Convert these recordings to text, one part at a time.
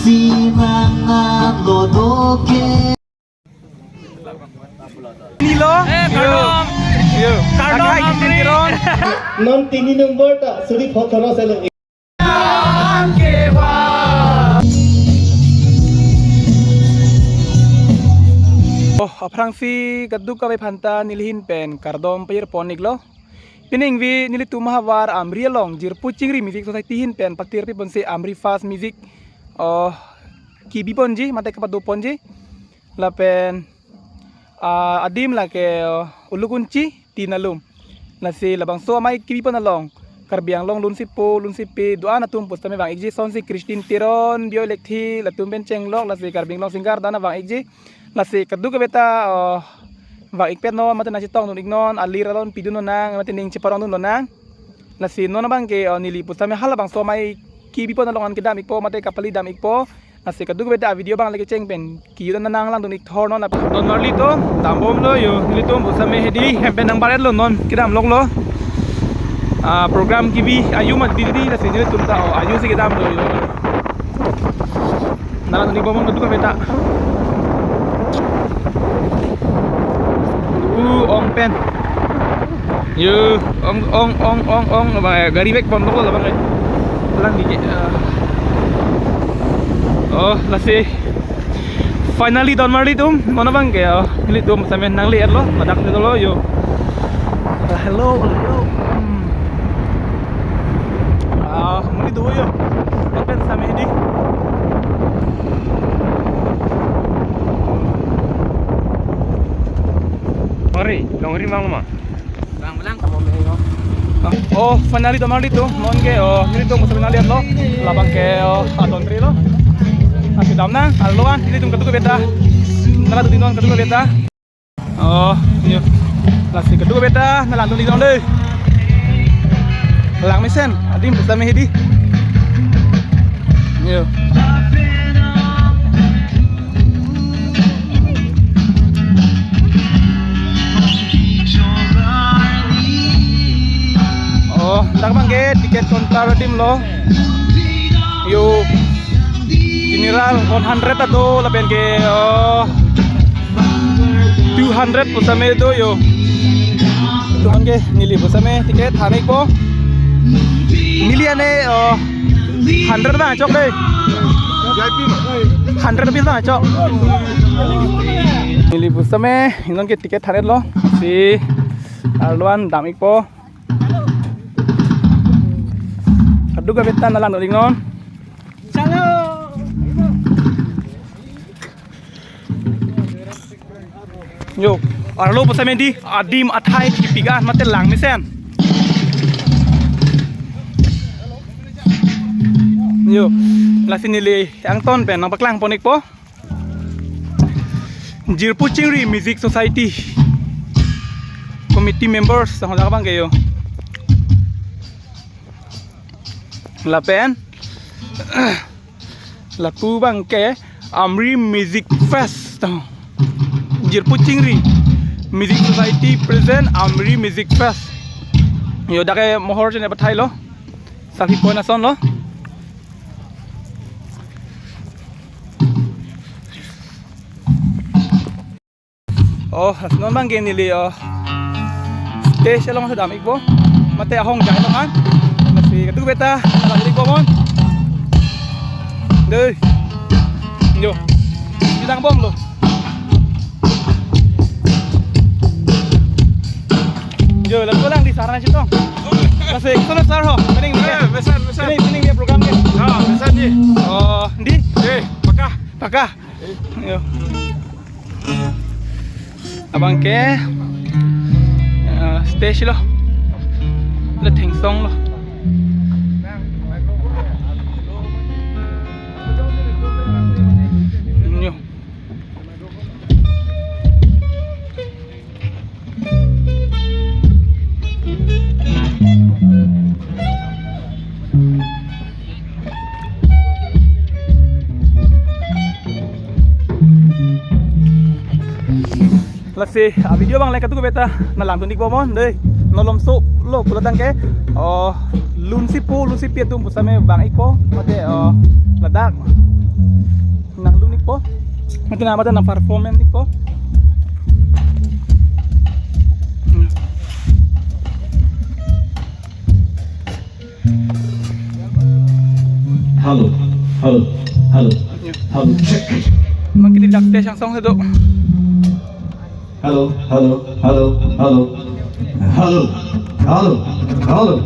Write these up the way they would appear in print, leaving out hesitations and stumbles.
Nilo? Kardom Amri. Non tini number tak suri photo sa lang. Oh, aprang si kaddu ka phanta nilhin pen kardom payer ponik lo. Pining vi nilitu mahawar Amri long jirpu chingri music society hin pen paktir pi ponse Amri fast music. Oh, kibi ponji mate kapadu ponji. Lapen adim la ke ulukunci tinalum. Nasi labang so mai kibi pon along. Karbiang long lun sipi doa na tumpus tame bang igji son si Christine Tiron bio lekthi latum ben cenglok lasi karbing long singgar dana bang igji. Lasi kaddu ka beta va ikpet no mate nasi tong nun ignon alira lon piduno nang mate ning ciparong nun nang lasi no na bang ke nilipus tame hala bang so mai kibi pon alongan kedam ikpo mate kapali dam ikpo lasi kaddu ka beta video bang lagi ceng pen kiyo na nang lang dun ik thor no na don marli to dambom lo yo nilitum busame hedi hempen nang baret lo non kedam long lo program kibi ayu mat didi lasi nilitum ta ayu si kedam lo yo nalang ni bomong kaddu ka beta ong pen yo ong bang gari bek pon lo bang lang dikit oh lasi finally don mari tum mana bang ke ini tum sampe nang liat lo madak ni lo yo hello muni tu yo ong pen sampe di Mari, longri mang ma. Lang kamu mengo. Oh, finally domali tu, non ke ini tu musuh finali lo, labang ke adon tri lo. Asih damna, aluan, ini tu ketuku beta. Nala tu dinon ketuku beta. Oh, iya. Lasi ketuku beta, nala tu dinon deh. Lang mesen, adim bersama hedi. Iya. Oh, tak bangke tiket kontra tim lo. Yo general 100 atau lebih ke 200 pusame itu yo. Tuhan ke nili pusame tiket hari ko. Nili ane 100 bang cok deh. 100 rupiah bang cok. Nili pusame inon ke tiket hari lo. Si aluan damik po. Kaddu ka beta nalang ding non. Salo. Yo, arlo po sa mendi adim athai tipigan mate lang misen. Yo, lasi nili ang ton pen nang paklang ponik po. Jirpu Chingri Music Society committee members ang bang kayo. Lapen laku bang ke Amri Music Fest Jirpu Chingri Music Society present Amri Music Fest yo dake mohor jene bathai lo safi pona son lo oh non bang ke nili stage long sa damik po mate ahong jai longan si kadtu beta lagi bomon deh yo bidang bom lo yo lalu lang di sarana situ kasih kesana sar ho pening besar pening dia program ke besar je. oh di pakah yo abang ke stage lo le theng song lo lasi video bang leka tu beta nalang tunik bomon deh nolom so lo pulatang ke lunsipi tu pusame bang ikpo mate ladak po. Matinamatan ng performance po. Halo, halo, halo, halo, check. Magkitidak test ang song sa do. Halo, halo, halo, halo, halo, halo, halo.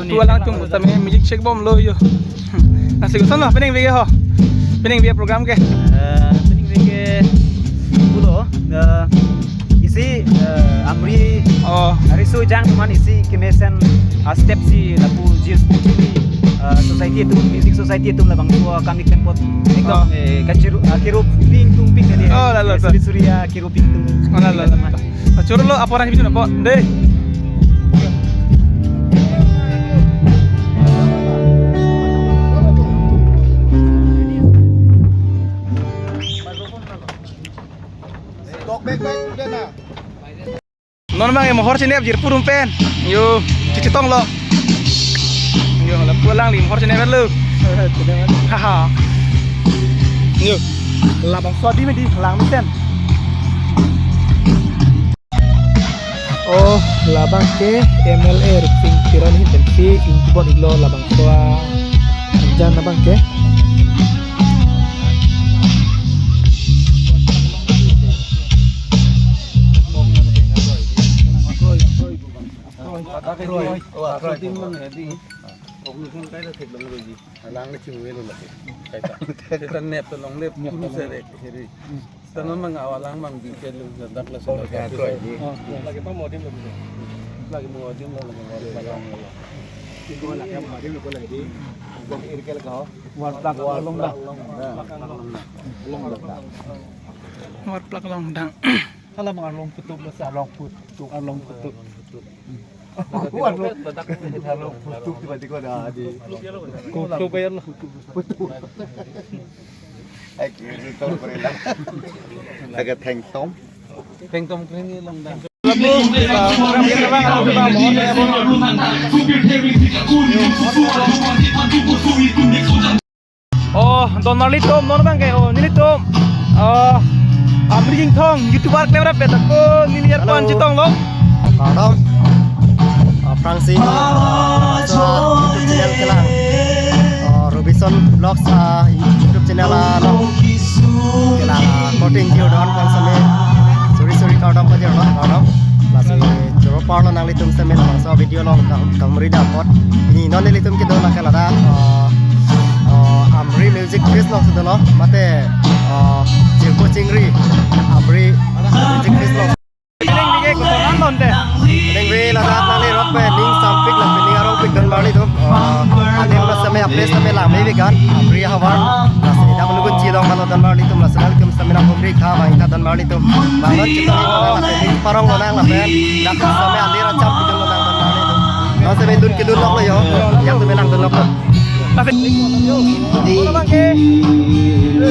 Tua lang tung sa may music check bomb lo yo. Nasi gusan lo, pening video ho. Pening video program ke. Pening ke pulo. Isi Amri Oh, Arisu jang teman isi kemesan step si lagu jil society itu music society itu labang tua kami tempot ekdom kaciru kiru ping tung ping dia. Oh, lalu, lalu. Surya kiru ping tung. ala la. Curo lo apa orang hidup po? Deh. Non mang yang mohor sini abjir purung pen. Yo, cici tong lo. Yo, la pulang di mohor sini pen lu. Haha. Yo, labang sodi di lang misen. Oh, labang ke MLR sing tiron hin tensi intubon iglo labang soa. Anjan labang ke. Warplak long dang. Kalau mengalung kutub besar long kutub, along kutub. Halo kutub tiba-tiba ada di Kutub ya lo. kutub. Ai kiri tol berita. Agak hang tom. Pengtom kini long dang. Labu, program kita bang, ada bang, mohon ya bang. Oh, Don Marlito, non bang kayak oh nilito. Oh, Amri Jing Thong, YouTuber kamera beta ko niliar pan citong lo. Kadang Francine YouTube channel kelang Robinson Vlogs YouTube channel kelang coding video don konsame suri kadang pada orang kadang masih coba parlo nang litum semen masa video long kamri dapat ini non litum kita nak kelada Amri music face long sudah lo mate Jirko Cingri Amri music face long Piling bigay ko sa non deh. Neng we la dat nali rock band ning sampik la pening arong pik dan bali tu anim la samay apres samay la may bigan apri hawan la sida menugun cilong malo dan bali tu la senal kem samay na kumri kha bang ta dan bali tu bangot kita ni la pening parong lo nang la ben dak samay alir acam pik dan nang dan bali tu no samay dun kidun lok lo yo yang tu melang dun lok lo Tapi Ono bang ke. Yo,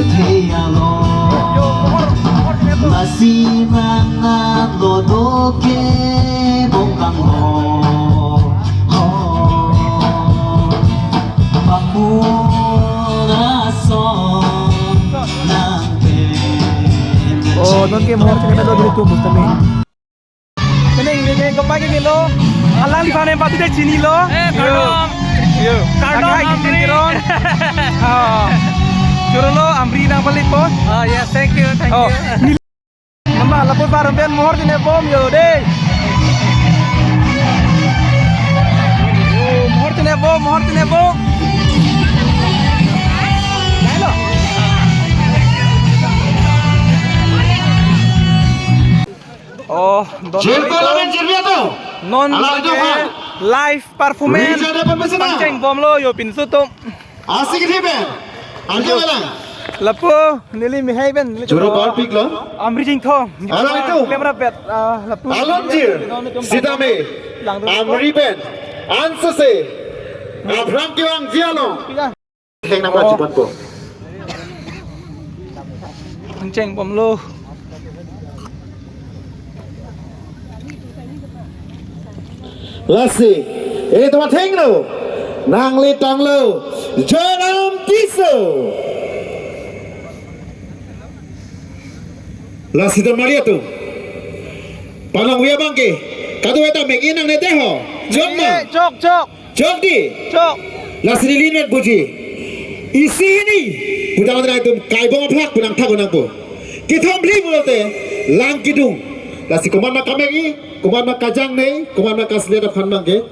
mohor sini po. Masimangan lodoke bongkang mo pamurason ng Oh, non ke mohor sini do dito musta me. Piling bigay ko pagi nilo. Alang di sana empat tidak sini lo. Kardom. Yo, kardom Amri. Ah. Curo lo Amri nang balik po. Oh yes, thank you. Oh, Mama, lapor parang ben mohor sini bom yo deh. Mohor sini bom, mohor sini bom. Halo. Oh, don non live performance pancing bom lo yo pinsu tuh Asik ni ben. Anjo lang. Lapu nili mihai ben. Juru bal pick lo. Amri jing thong. Ala itu. Kamera bet. Lapu. Alamjir. Sidame. Amri Ben. Ansase. Abraham Kiwang Jialo. Heng nama cepat po. Panceng bom lo. Lasi. Ini tempat heng lo. Nang litang lo. Janam Tiso. Lasi tu Maria tu. Palang wia bangke. Kadu eta mek inang neteho. Jom ma. Cok. Jom di. Cok. Lasi lilinet puji. Isi ini. Budang ada itu kai bong plak budang tak budang po. Kita beli multe. Lang kidung. Lasi kuman mak kamegi. Kuman mak kajang nei. Kuman mak kasliat apkan bangke.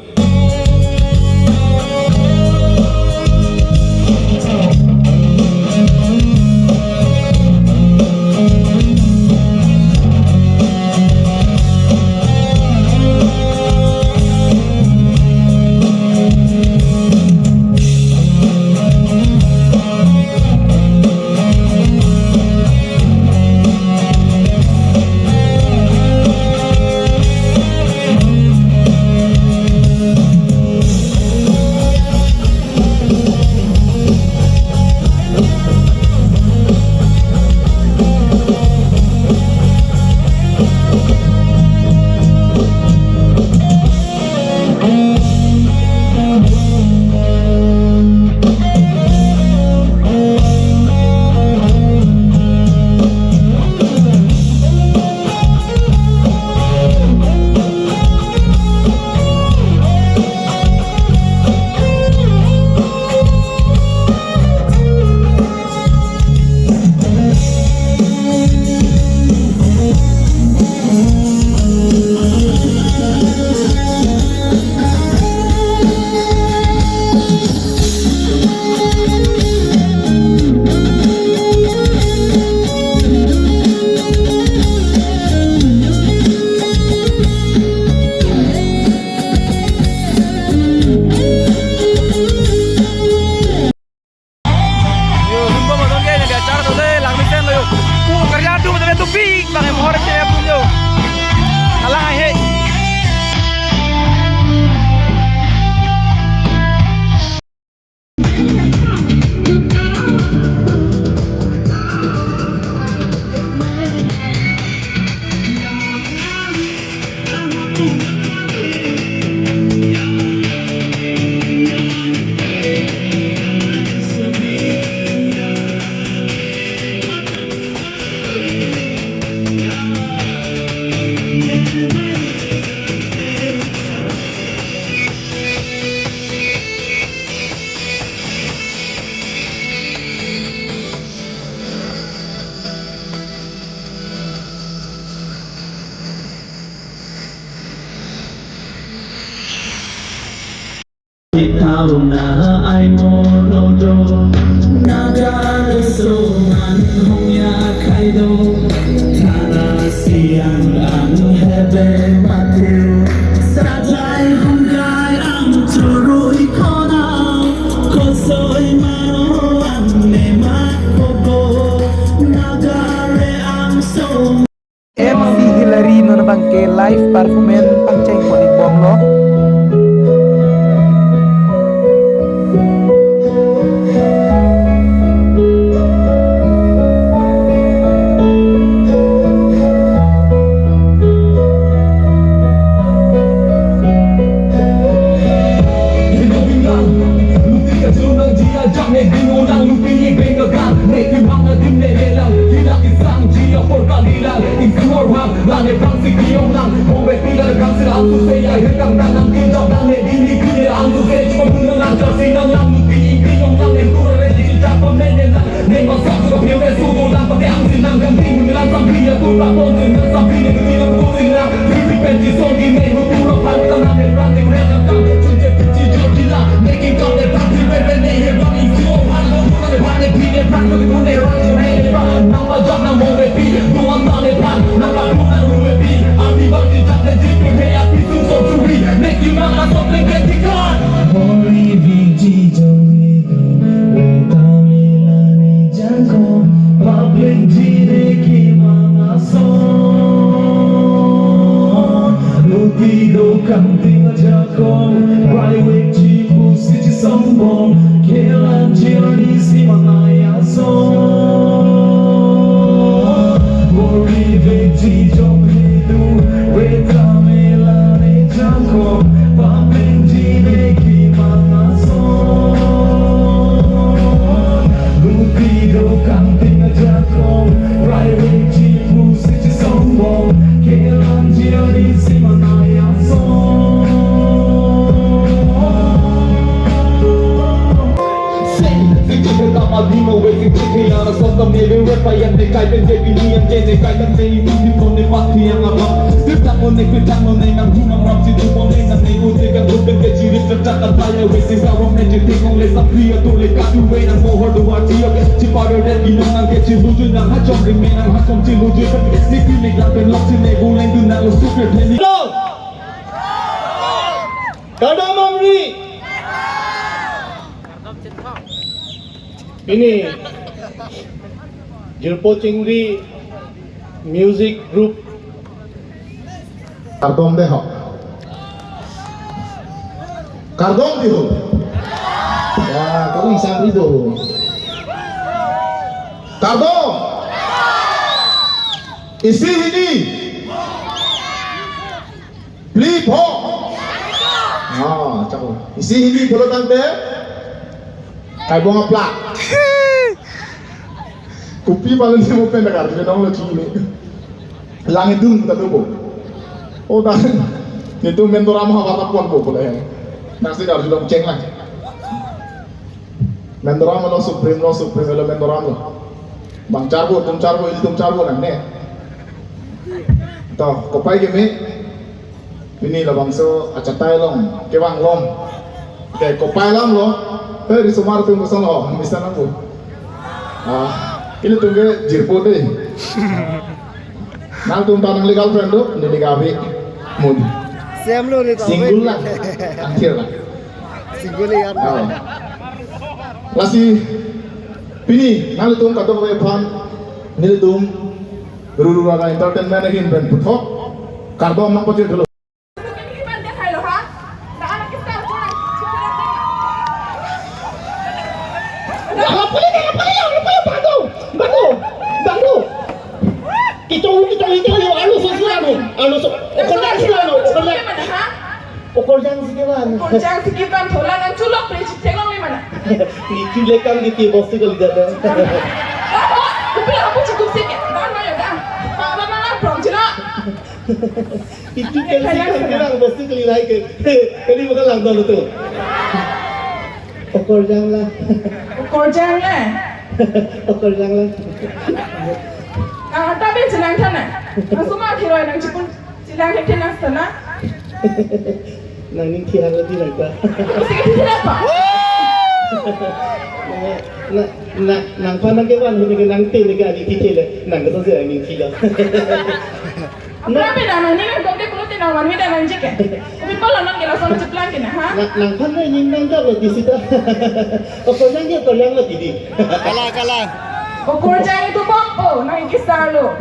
Itauna ai monodo Naga suman hongya kaido Tana siang ang hebe matiu Sajai hongkai ang turui kona Kosoi mano ang nemat pogo Nagare ang so MC Hillary non bangke live performance panceng poni bom lo. Holy Vijay Jong Janko Rupido canting a jaco Private chibu siji sombong Kelan jirani si manaya son Mori veji jom hidu Weta melane jaco Pamen jine ki mana son Rupido canting a jaco Private chibu siji sombong Kelan jirani si manaya son Dimo waiting to pay on a sort of maybe rep I am the guy that baby me and then the guy that say you need to the party and I'm Step down on the quick down on the I'm who I'm up to do on the and they will take a look at the chiri to tap the fire wasting our magic thing on less up here to the cut you wait and more hard to watch you chip out of that you know I'm getting losing I'm hot on the man I'm hot on the losing they feel like I've been lost in the goal and do not lose super penny Kadamamri. Ini Jirpo Chingri Music Group Kardom deh ho. Kardom diho. Ya, kau isang itu. Kardom. Isi ini. Blip ho. Ah, cakap. Isi ini boleh tante. Kay bunga plak. Kupi paling dia mau pendek arti dia dong lo cini. Langit dulu kita tuh. Oh dah. Itu mentorama warna pun boleh. Nasi harus sudah ceng lah. Mentorama lo supreme lo mentorama lo. Bang carbo, tum carbo, ini tum carbo nang ne. Toh, kopai kami. Ini lah bangso acatai long, kewang long. Oke, kopai lam lo. Di sumar tunggu sono, misalnya bu. Ini tunggu jirpo deh. Nang tunggu tanang legal friend do, ini gawe mudi. Same lo nih Single lah, akhir lah. Single ya. Lasi, pini, nang tunggu kado kau pan, nil tunggu ruru raga entertainment lagi brand putok, karbon nang pocet dulu. Kita yung ano sa sila ano so okorjang sila no okorjang Sikiban thola nang chulok pre chiteng ni mana ni kilekam ni ki bosti kali dada Kupi aku cukup sikit dan mana dah para mana from chila itu kali bilang bosti kali lai ke kali bukan lang dulu tu okorjang lah tapi jelang sana semua kira nang cipun jelang kena nang sana nang ni kira lagi nak ba sikit kenapa nang panang ke wan ni nang te ni ka di kile nang ko sa ni kila Tapi dah nang ni nang kau kulo ti nang wan mi dah nang jike tapi pala nang kena sana ceplang kena ha nang panang ni nang ka di sita okorjang ke okorjang lagi di kala Okorjang itu pompo nang ikisar lo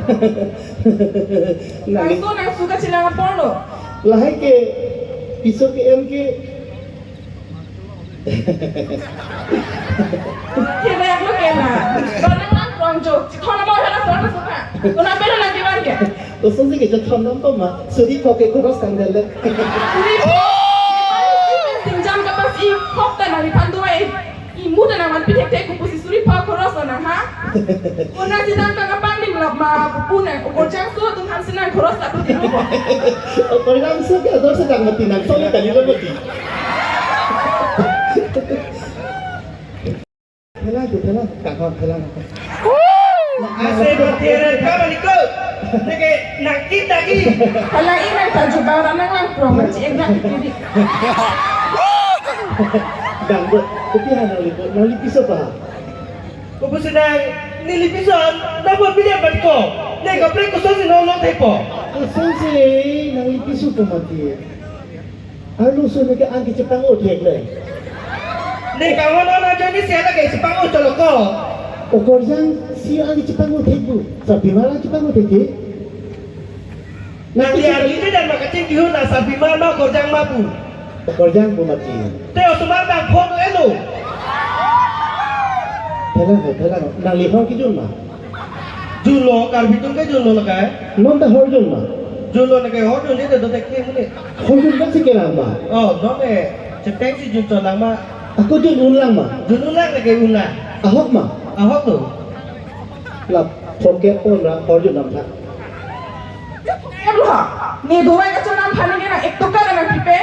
nang tu nang suka sila ngapor lo lahai ke piso ke em ke kira yang lo kena kalau nang pronjo cikona mau hana sana suka kena pera lagi warga to sonse ke jathon nam pa ma suri khoke khoros kandale Sinjam kapas i hokta nang ipandu ai imu dan aman pitek tek kupusi suri pa koros nang ha Una sidang kagapang ni mulap ma pupunan okorjang su tung hansinan koros tak tuh tino okorjang so ke ador sedang mati nang so tali lo mati Kela kakak kela Masih bertiada kamu ikut. Nege nakit lagi. Kalau ini tajuk barang nang promosi enggak jadi Ganggu, tapi hana lipo, nali piso pa. Kupu sedang nilipisan, dapat pilih batko. Nega preko sosi nolong tepo. Sonse nali piso pa mati. Alu so nega angki Jepang otek le. Nega wana aja ni siapa kayak Jepang utoloko. Okorjang si angki Jepang otek bu. Sabi malah Jepang otek. Nang lihat ini dan makacing kihun na sabi mana korjang mapu. Korjang bumati. Teo sumar bang photo elo. Thela nang lihon ki jun ma. Julo kar bitung ke julo lagai. Non ta hor jun ma. Julo lagai hor jun itu dotek ke mune. Hor jun ka sikela ma. Oh, dome. Cepeng si jun lang ma. Aku jun ulang ma. Jun ulang lagai ulang. Ahok ma. Ahok tu. Lap poket pon ra hor jun nam tha. Em loh, nih dua yang kecil nampak nih nak itu kan anak pipe.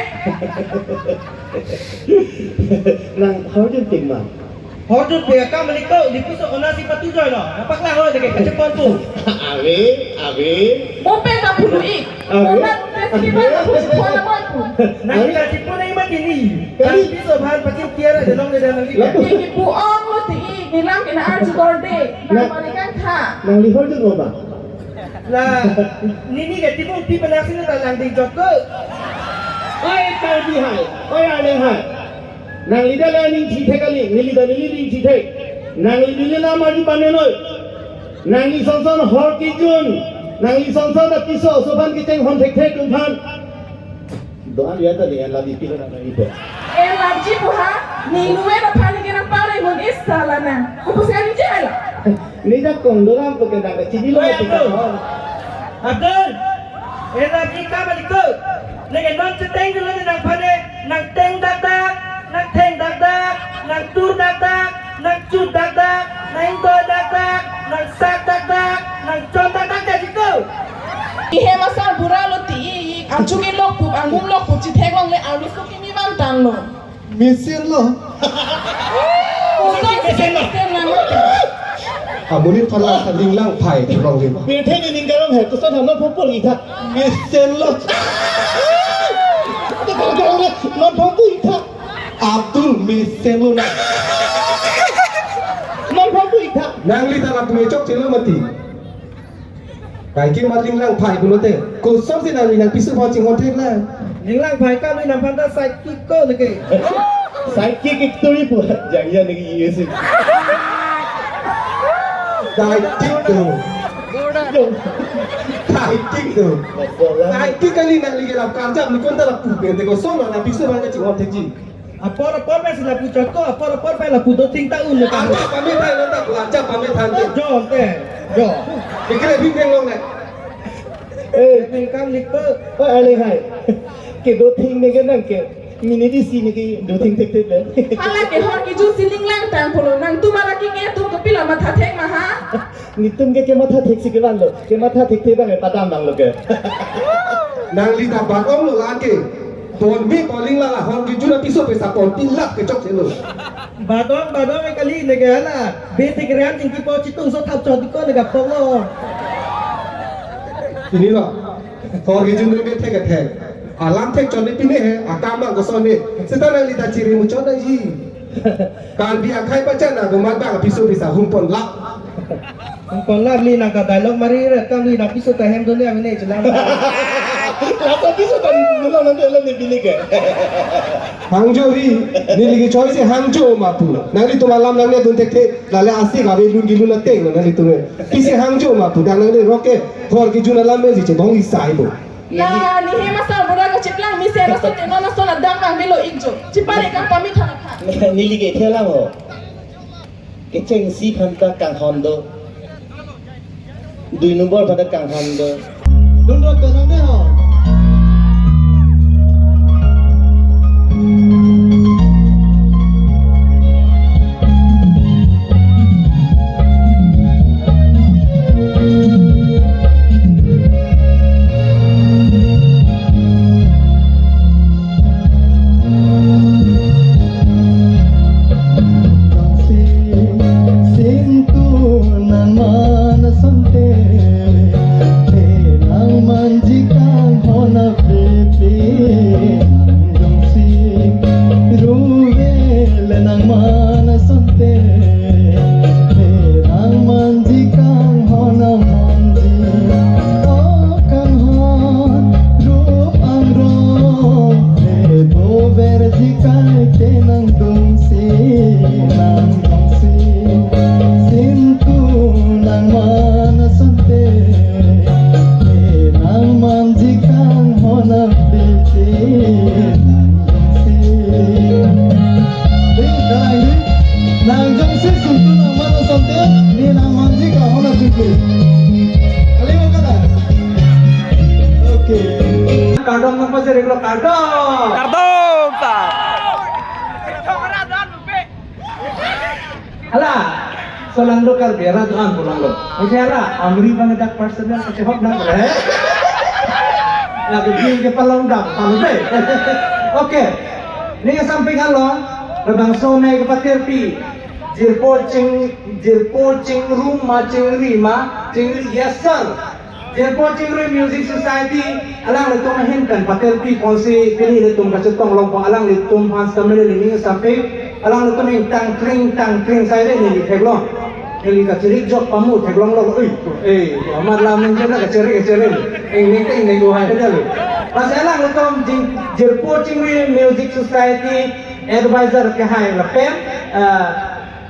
Nang hor jun ting ma. Hor jun pe ka meliko di piso ona si patu joy lo. Apa klah ho lagai kecepon tu. Ave. Mope tak perlu ik. Orang festival tak perlu sekolah mampu. Nang kita cipu na iman ini. Kan piso bahan pakin tiara de long de nang lika. Ini buong lo ti ik, nilam kena arju dorde. Nama kan kha. Nang lihon jun ma. Lah, nini ke tipu pi penasin ta lang di jok ke. Oi kal bi hai. Oi ale hai. Nang lida la ning chi the kali, nili da nili ning chi the. Nang lili na ma ji panen oi. Nang li son son hor ki jun. Nang li son son da piso so ban ki teng hon thek thek kun than. Doa lihat tadi yang lagi pilih nang itu. Em lagi buha, nih nuwe na paling kena paling mon istala na. Kupu sekali jala. Ni dah kong doang pakai nang kecil lo Oi, tiga Abdul. hor. Abdul. Era jika meliko. Lagai non ceteng dulu nang pade, nang teng dak dak, nang teng dak dak, nang tur dak dak, nang cut dak dak, nang do dak dak, nang sak dak dak, nang con dak dak jadi kau. Ihe masal buralo ti ik, anjungin lokpup, angum lokpup, cithek long le awi suki mi mantan lo. Mesin lo. Usai sikit na mati. Amunin pala kaling lang pai rong lim. Biar thek ni ninggalong hai, tu son ham non phopol itha. Mesin lo. Non phopol itha. Abdul mesin lo na. Non phopol itha. Nang li ta tu mecok celo mati. Kai ki maling lang pai bulote. Ko som si nang li nang pisu pau cing hotek la. Ninglang pai ka ni nang panda sai kiko lagi. Saiki ki turi pu. Jangan ni yesu. Kai tik tu. Kai tik tu. Kai ki kali nang li gelap kanjap ni kon ta la pu pe te ko som nang pisu pau cing hotek ji. Apa pe sila pu joko, apa pe la pu do ting ta un le ka. Apa pamit hai lo ta belajar pamit han je. Jom te. Jo. Ikre bing bing long na. Ning kam liko. Oi ale hai. Ke do thing ne ke nang ke. Mini di sini ke do thing tek tek le. Hala ke hor ki ju siling lang tang polo nang tu mara ki nge tu kapila matha thek ma ha. Ni tum ke matha thek si ke ban lo. Ke matha thek thek bang padam bang lo ke. Nang li ta ba om lo lan ke. Ton mi calling la la hon ki juna piso pe sa pon tilak ke chok chelo. Badong ai kali ne ke hala. Be te krean ting ki po chitung so thap chot ko ne ga pong lo. Ini lo. Hor ki juna be thek thek. Alam thek chon ni pine hai akam bang ko son ni. Seta nang li ta chiri mu chon ji. Kan bi akhai pa chan na go mat bang piso pe sa hum pon lak. Kon la li nang ka dialog mari re kam li na piso ka hem do ne amne jelang. Lapa piso kan nulang nang dalam ni bini ke. Hangzhou ri ni li ki choi se Hangzhou ma pu. Nang li to malam nang ne dun thek thek la le asi ga be lun gi lun na teng nang li to ne. Ki se Hangzhou ma pu dang nang le roke hor ki juna lam me ji che bong i sai bo. Lah ni he masal burago ciplang mi se raso te nona sona dang bang melo ikjo. Cipare kan pamit hana kha. Ni li ke thela mo. Ke cheng si phanta kang hondo. Dui nombor pada kang hondo. Dundot ke nang ne ho. Nang manasante, nang manji Kardom apa sih reglo kardom? Kardom tak. Hala, solang do kar biara doan pulang lo. Oke hala, amri bangedak personal kecehok nak ber. Lagi bikin kepala undang, palu deh. Oke, ini yang sampingan lo, rebang somai kepatir pi. Jirpo cing rumah cing rima cing yes sir. Jirpo cing music society alang letung mahinkan patir pi konsi pilih letung kacetong lompo alang letung hans kamera ini samping alang letung yang tang kring saya ini teglong. Ini kaciri jok pamu teglong lo, amat lamin juga kaciri. Ini gua ada dulu. Pas alang letung Jirpo cing music society advisor ke hai lepem.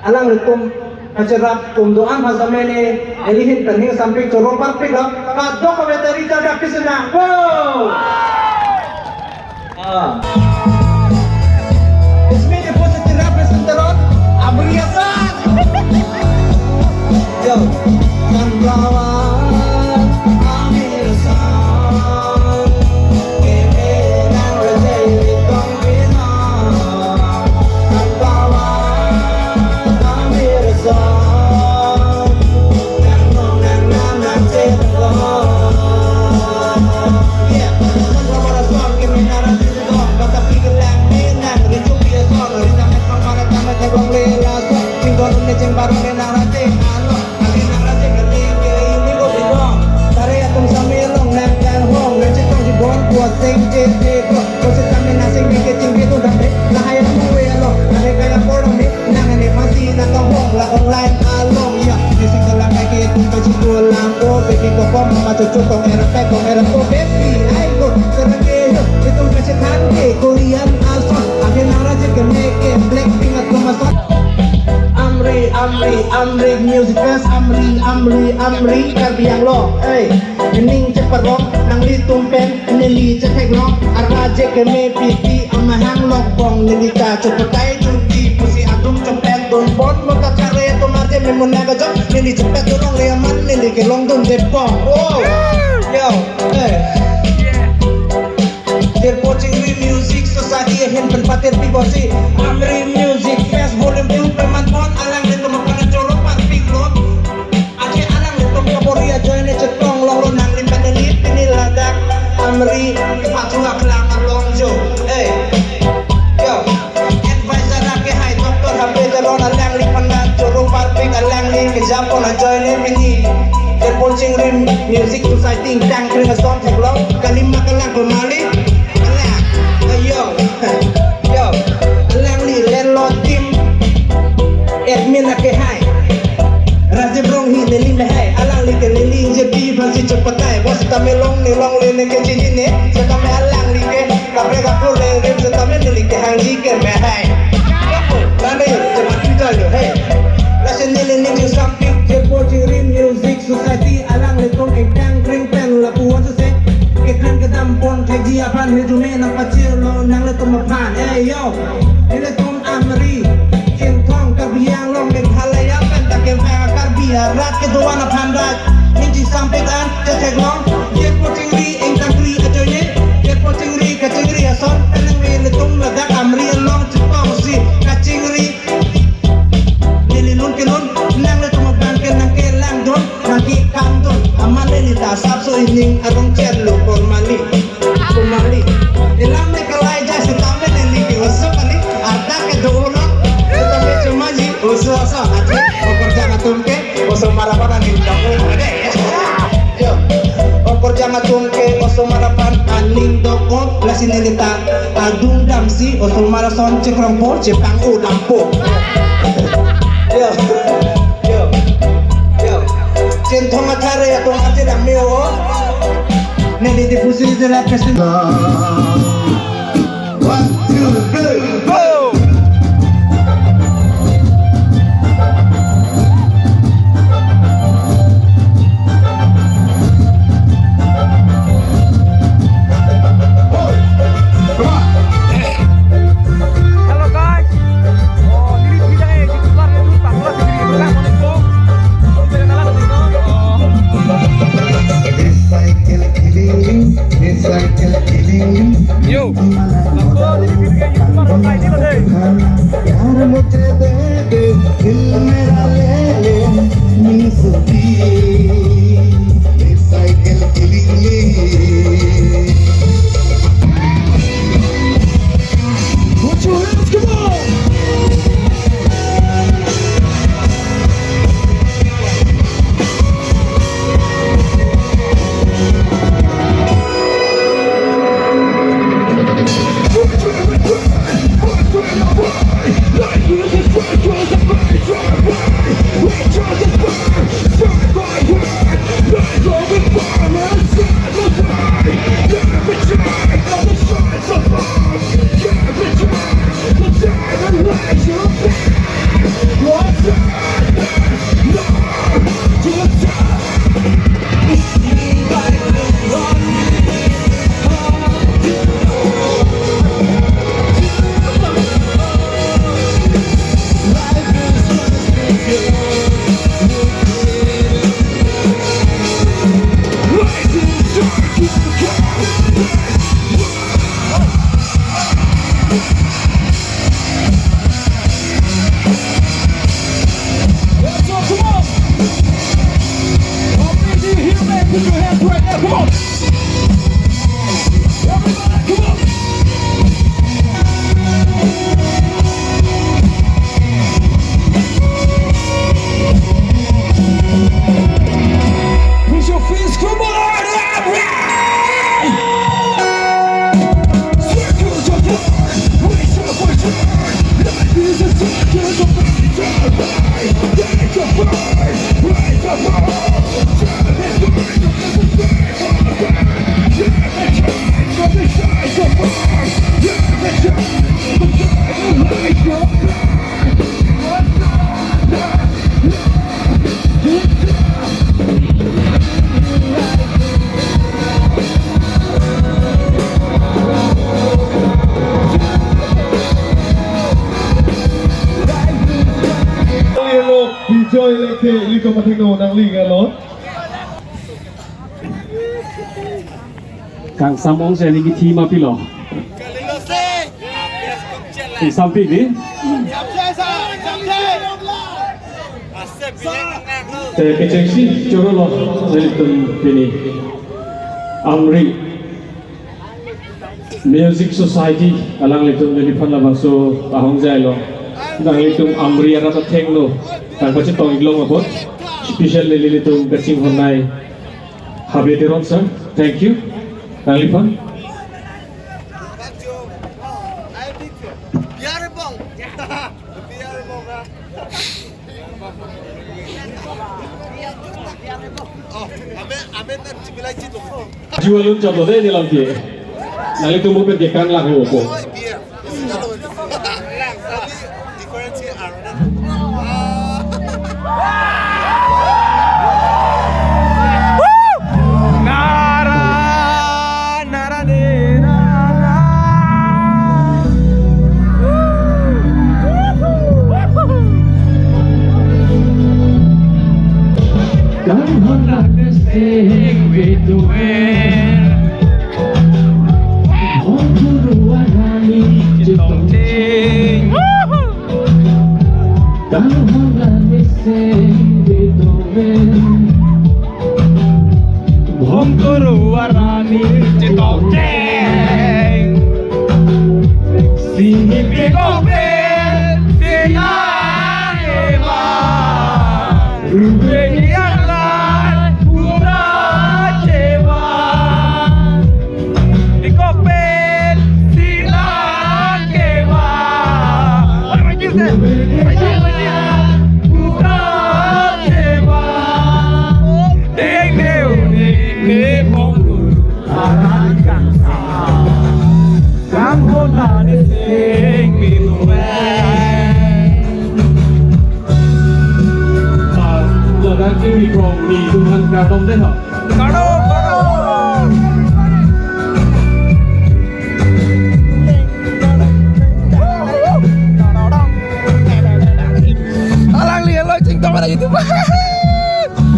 Alang letum kacerap doan hasamene elihin taning samping corong parpik lah kadok kabetari tada kisena wow ismi de positive representaron abriasan yo sanlawan amirasan kemenang rezeki kombina online along ya bising dalam lagi itu baju pulang oh baby kok mama cucu kong era oh baby ayo serang itu kasih hati Korean asal akhirnya raja kemeke Blackpink atau masuk Amri music fest Amri karbiang lo hening cepat lo nang litumpen nili cetek lo araje keme piti amahang lokbong nilita cepetai cuti pusi adum cepet don bon maka care to mate memon naga jok nili cepet dorong leaman nili kelong don depong oh yo Jirpo Cingri Music Society hen pempatir pibosi Amri Music Fest Volume 2 pemantuan alang itu makanan corok parpik lo aje alang itu kaporia joine cetong long lo nang limpan ini ladak Amri kepatulah kelangan longjo yo advisor ake hai doktor HP jalon alang limpan corok parpik alang lim ke Japon joine ini Jirpo Cingri Music Society tang kring aston teglong kalima kelang kemali yo alang li lelo tim admin ake hai raje brong hi leli me hai alang li ke leli je bi basi cepetai bos tame long ni long le ne ke jini ne setame alang li ke kapre kapro le re setame li ke hang li ke me hai lane cepat kita yo hey lasen ni ni ju samping Jirpo Cingri Music Society alang le tong ekang kring pen la puan se kekan kedampon kaji apan hidume na pacir lo nang le tong pan yo ile tong Amri kentong kabiang long ben halaya pen tak ke karbia rat ke doana pandat ninji sampaikan cetek long Jirpo Cingri engkang kri ajoye Jirpo Cingri kacingri ason nang le tong ladak Amri long cepong si kacingri nililun kelun nang le tong bangken nang kelang don kaki kanton amane ni ta sap so ining arong cerlo formali ilang ne kalai ja setame ne liki oso kali ada ke dono setame cemaji oso ati okor jangan tumke oso marapan ni kamu yo okor jangan tumke oso marapan aning doko lasinelita adung damsi oso marason cekrong po cepang udampo yo centong atare atong ate damio neli difusi de la peste 1 2 3 Go! Halo guys. Oh, ini bidang di luar itu tak kelas di belakang itu. Kita kenalan dulu. This cycle killing Yo, ako nilibigay yung para sa inyo deh. प्यार मुझे दे दे दिल मेरा ले ले मुझसे ये साइकिल किलिंगली Put your hands, come on! Enjoy leke liko matino nang liga lot. Kang samong saya lagi team api lo. Di samping ni. Saya kecil sih, coro lo saya lihat ini. Amri Music Society alang lihat dari pan labang so ahong jai lo. Nang lihat Amri ada tateng lo. Kang pasti tong iglong apa? Special lihat kacing honai. Habis sir, thank you. Kang Lipan. Jualun jodoh deh di dalam dia. Nanti tunggu pergikan lah aku.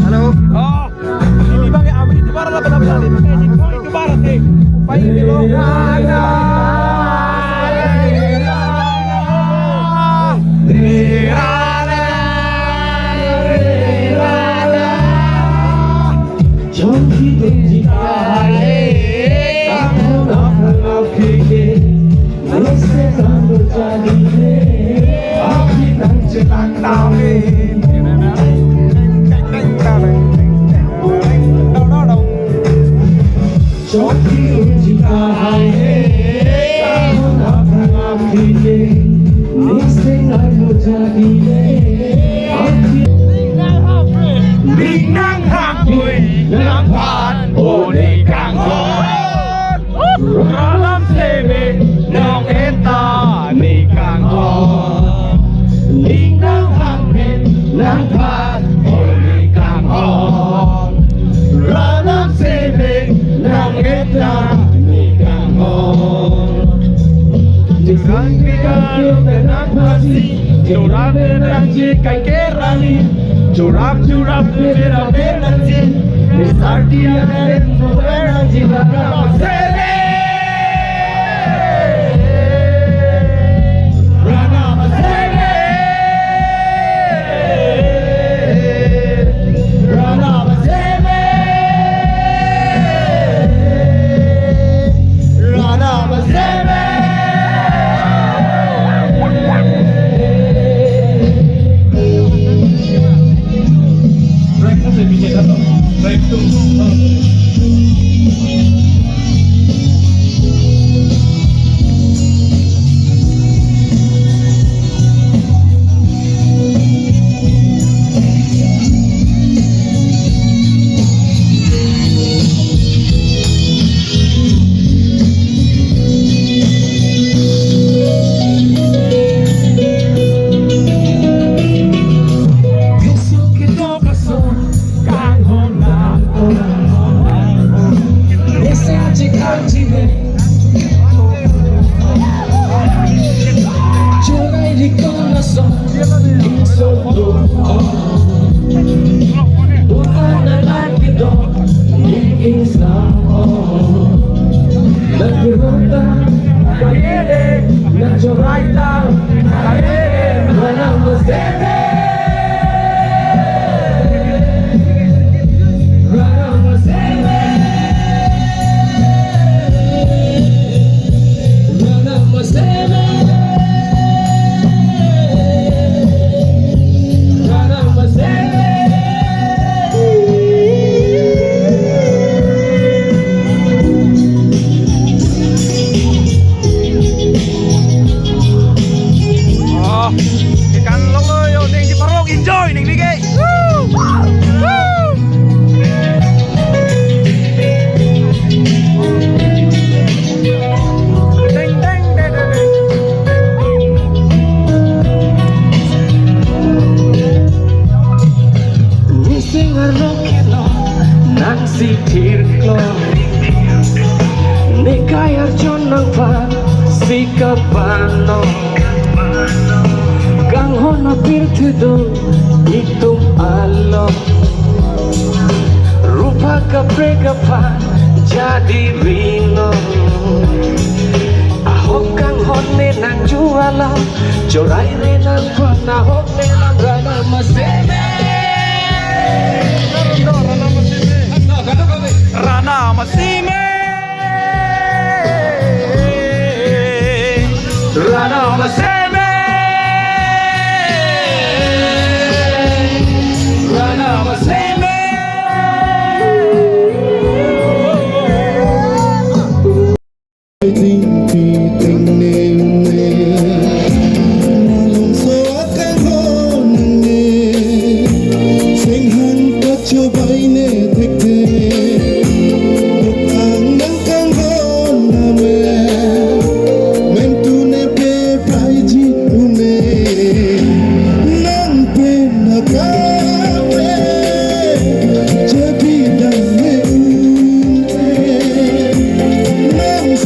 Halo. Oh, ini bang Amri itu para lah, itu para. Pai bilo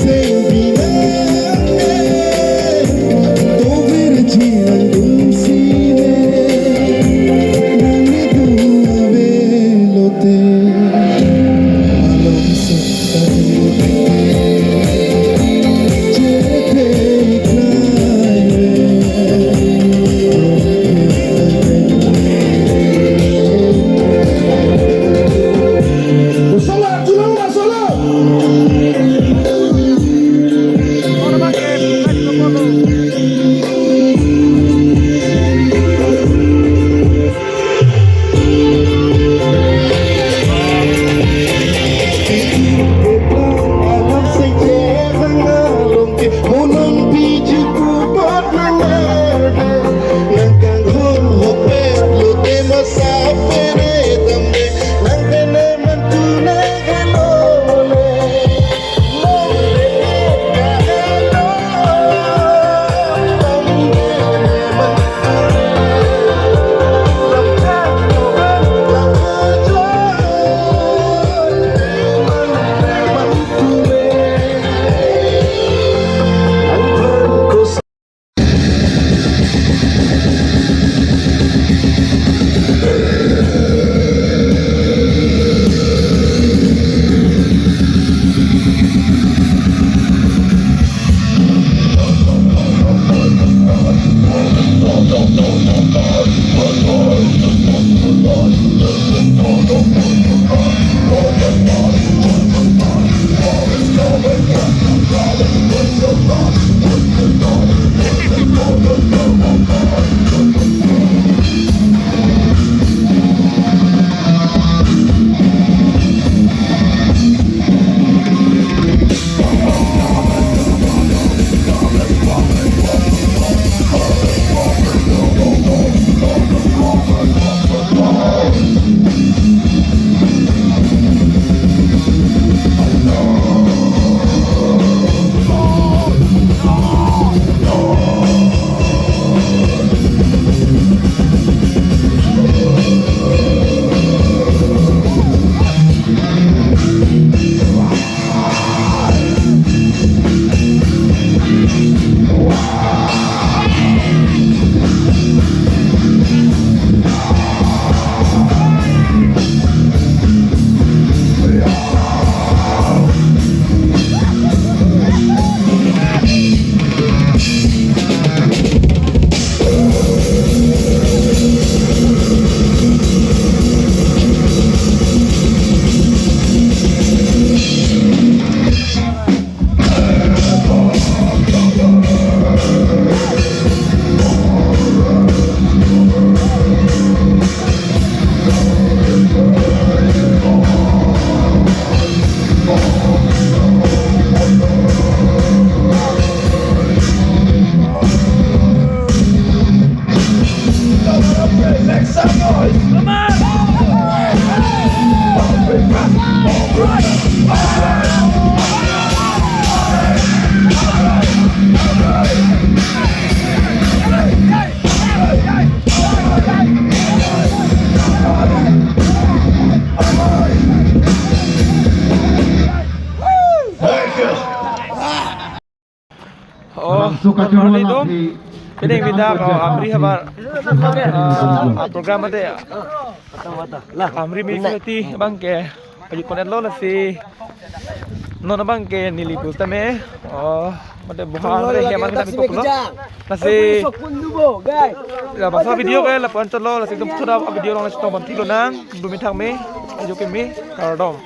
Say Oh, Amri dom. Pining vida ko Amri habar. Program ade. Amri mi ti bangke. Pagi konet lo la si. No na bangke nilipu tame. Oh, made buhan re ke bangke mi ko lo. Nasi. La basa video ke la pancot lo la si tum video lo la sto ban ti lo nang. Dumi thang me. Ayo ke mi. Kardom.